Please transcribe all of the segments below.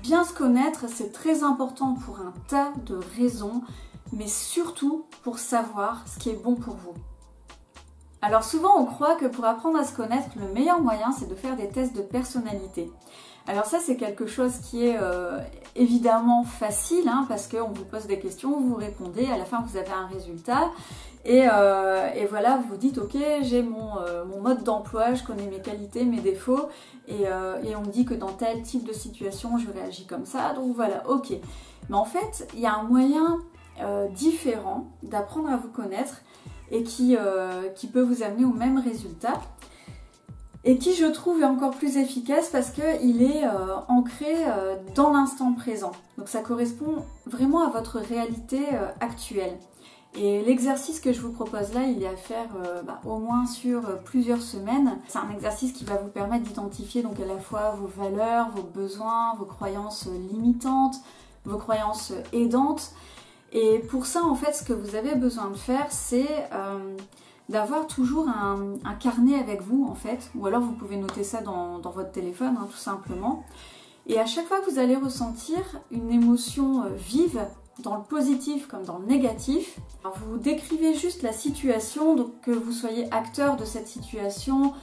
Bien se connaître, c'est très important pour un tas de raisons, mais surtout pour savoir ce qui est bon pour vous. Alors souvent on croit que pour apprendre à se connaître, le meilleur moyen c'est de faire des tests de personnalité. Alors ça c'est quelque chose qui est évidemment facile, hein, parce qu'on vous pose des questions, vous répondez, à la fin vous avez un résultat et voilà, vous vous dites ok, j'ai mon mode d'emploi, je connais mes qualités, mes défauts et on me dit que dans tel type de situation je réagis comme ça, donc voilà, ok. Mais en fait il y a un moyen différent d'apprendre à vous connaître et qui peut vous amener au même résultat et qui je trouve est encore plus efficace parce qu'il est ancré dans l'instant présent. Donc ça correspond vraiment à votre réalité actuelle. Et l'exercice que je vous propose là, il est à faire au moins sur plusieurs semaines. C'est un exercice qui va vous permettre d'identifier donc à la fois vos valeurs, vos besoins, vos croyances limitantes, vos croyances aidantes. Et pour ça, en fait, ce que vous avez besoin de faire, c'est d'avoir toujours un carnet avec vous, en fait. Ou alors, vous pouvez noter ça dans votre téléphone, hein, tout simplement. Et à chaque fois que vous allez ressentir une émotion vive, dans le positif comme dans le négatif, alors vous décrivez juste la situation, donc que vous soyez acteur de cette situation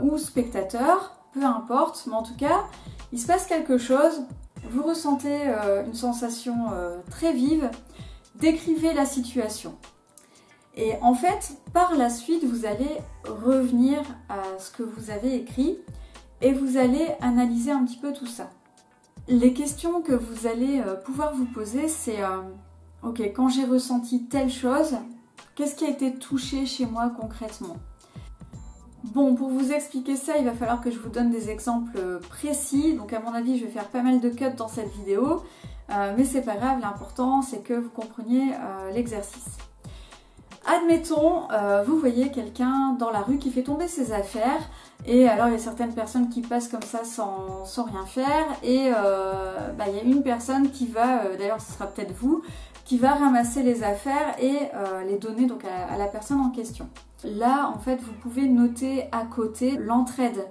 ou spectateur, peu importe. Mais en tout cas, il se passe quelque chose, vous ressentez une sensation très vive. Décrivez la situation. Et en fait, par la suite, vous allez revenir à ce que vous avez écrit et vous allez analyser un petit peu tout ça. Les questions que vous allez pouvoir vous poser, c'est ok, quand j'ai ressenti telle chose, qu'est-ce qui a été touché chez moi concrètement? Bon, pour vous expliquer ça, il va falloir que je vous donne des exemples précis. Donc à mon avis, je vais faire pas mal de cuts dans cette vidéo. Mais c'est pas grave, l'important c'est que vous compreniez l'exercice. Admettons, vous voyez quelqu'un dans la rue qui fait tomber ses affaires et alors il y a certaines personnes qui passent comme ça sans rien faire et il y a une personne qui va, d'ailleurs ce sera peut-être vous, qui va ramasser les affaires et les donner donc à la personne en question. Là en fait vous pouvez noter à côté l'entraide.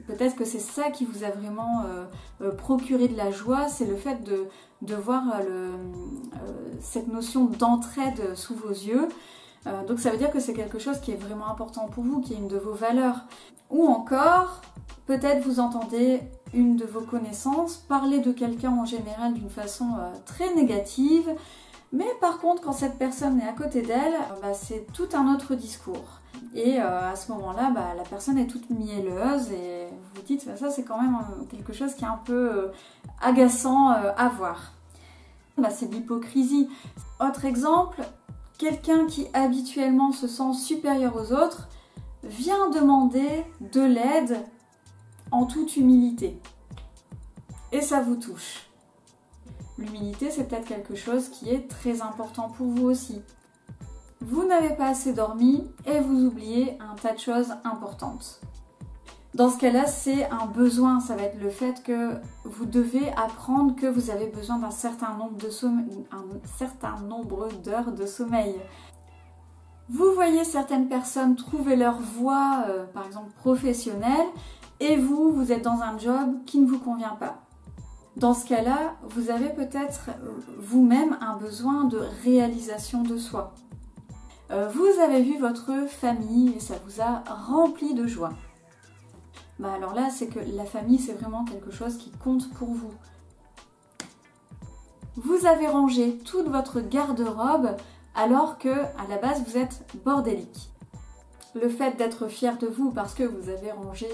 Peut-être que c'est ça qui vous a vraiment procuré de la joie, c'est le fait de voir cette notion d'entraide sous vos yeux. Donc ça veut dire que c'est quelque chose qui est vraiment important pour vous, qui est une de vos valeurs. Ou encore, peut-être vous entendez une de vos connaissances parler de quelqu'un en général d'une façon très négative, mais par contre quand cette personne est à côté d'elle, c'est tout un autre discours. Et à ce moment-là, la personne est toute mielleuse et vous vous dites ça c'est quand même quelque chose qui est un peu agaçant à voir. C'est de l'hypocrisie. Autre exemple, quelqu'un qui habituellement se sent supérieur aux autres vient demander de l'aide en toute humilité. Et ça vous touche. L'humilité, c'est peut-être quelque chose qui est très important pour vous aussi. Vous n'avez pas assez dormi et vous oubliez un tas de choses importantes. Dans ce cas-là, c'est un besoin, ça va être le fait que vous devez apprendre que vous avez besoin d'un certain nombre d'heures de sommeil. Vous voyez certaines personnes trouver leur voie, par exemple professionnelle, et vous êtes dans un job qui ne vous convient pas. Dans ce cas-là, vous avez peut-être vous-même un besoin de réalisation de soi. Vous avez vu votre famille et ça vous a rempli de joie. Alors là, c'est que la famille, c'est vraiment quelque chose qui compte pour vous. Vous avez rangé toute votre garde-robe alors que, à la base, vous êtes bordélique. Le fait d'être fier de vous parce que vous avez rangé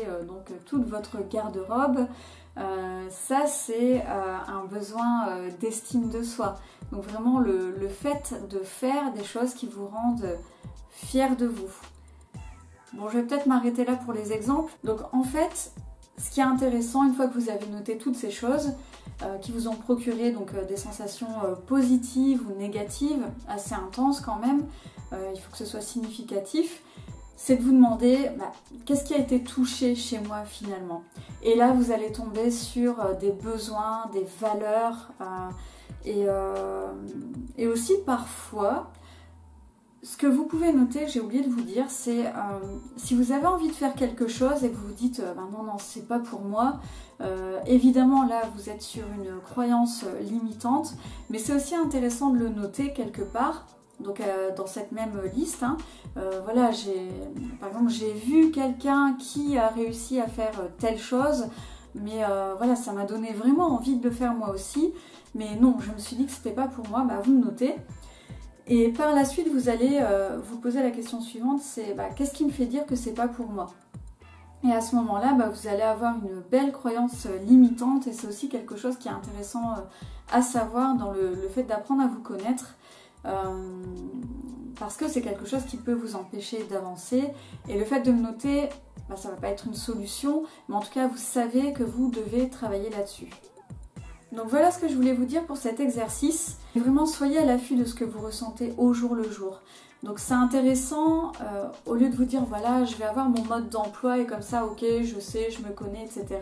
toute votre garde-robe, ça c'est un besoin d'estime de soi. Donc vraiment le fait de faire des choses qui vous rendent fier de vous. Bon, je vais peut-être m'arrêter là pour les exemples. Donc en fait, ce qui est intéressant, une fois que vous avez noté toutes ces choses qui vous ont procuré des sensations positives ou négatives, assez intenses quand même, il faut que ce soit significatif, c'est de vous demander qu'est-ce qui a été touché chez moi finalement. Et là, vous allez tomber sur des besoins, des valeurs et aussi parfois Ce que vous pouvez noter, j'ai oublié de vous dire, c'est si vous avez envie de faire quelque chose et que vous vous dites non, c'est pas pour moi, évidemment là vous êtes sur une croyance limitante, mais c'est aussi intéressant de le noter quelque part. Donc dans cette même liste, hein, voilà, par exemple j'ai vu quelqu'un qui a réussi à faire telle chose, mais voilà, ça m'a donné vraiment envie de le faire moi aussi, mais non, je me suis dit que c'était pas pour moi, vous le notez. Et par la suite, vous allez vous poser la question suivante, c'est qu'est-ce qui me fait dire que c'est pas pour moi? Et à ce moment-là, vous allez avoir une belle croyance limitante, et c'est aussi quelque chose qui est intéressant à savoir dans le fait d'apprendre à vous connaître, parce que c'est quelque chose qui peut vous empêcher d'avancer, et le fait de me noter, ça ne va pas être une solution, mais en tout cas vous savez que vous devez travailler là-dessus. Donc voilà ce que je voulais vous dire pour cet exercice. Vraiment, soyez à l'affût de ce que vous ressentez au jour le jour. Donc c'est intéressant, au lieu de vous dire voilà, je vais avoir mon mode d'emploi et comme ça, ok, je sais, je me connais, etc.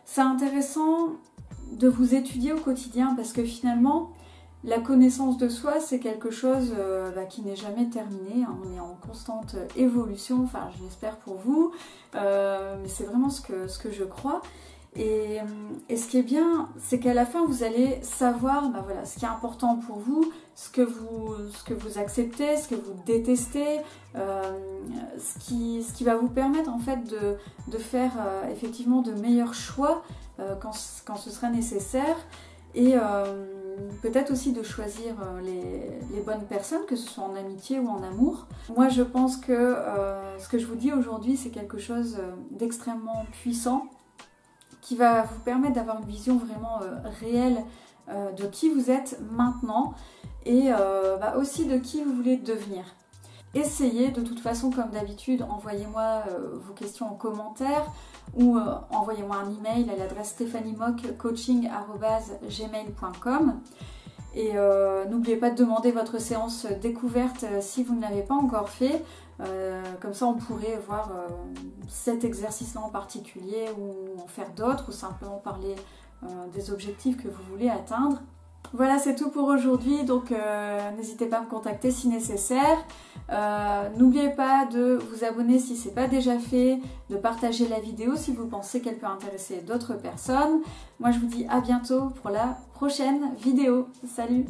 C'est intéressant de vous étudier au quotidien parce que finalement, la connaissance de soi, c'est quelque chose qui n'est jamais terminé. Hein. On est en constante évolution, enfin je l'espère pour vous, mais c'est vraiment ce que je crois. Et ce qui est bien, c'est qu'à la fin, vous allez savoir voilà, ce qui est important pour vous, ce que vous acceptez, ce que vous détestez, ce qui va vous permettre en fait de faire effectivement de meilleurs choix quand ce sera nécessaire, et peut-être aussi de choisir les bonnes personnes, que ce soit en amitié ou en amour. Moi, je pense que ce que je vous dis aujourd'hui, c'est quelque chose d'extrêmement puissant, qui va vous permettre d'avoir une vision vraiment réelle de qui vous êtes maintenant, et aussi de qui vous voulez devenir. Essayez de toute façon, comme d'habitude, envoyez-moi vos questions en commentaire ou envoyez-moi un email à l'adresse stéphaniemock@gmail.com. Et n'oubliez pas de demander votre séance découverte si vous ne l'avez pas encore fait. Comme ça on pourrait voir cet exercice-là en particulier ou en faire d'autres, ou simplement parler des objectifs que vous voulez atteindre. Voilà, c'est tout pour aujourd'hui, donc n'hésitez pas à me contacter si nécessaire. N'oubliez pas de vous abonner si ce n'est pas déjà fait, de partager la vidéo si vous pensez qu'elle peut intéresser d'autres personnes. Moi je vous dis à bientôt pour la prochaine vidéo. Salut!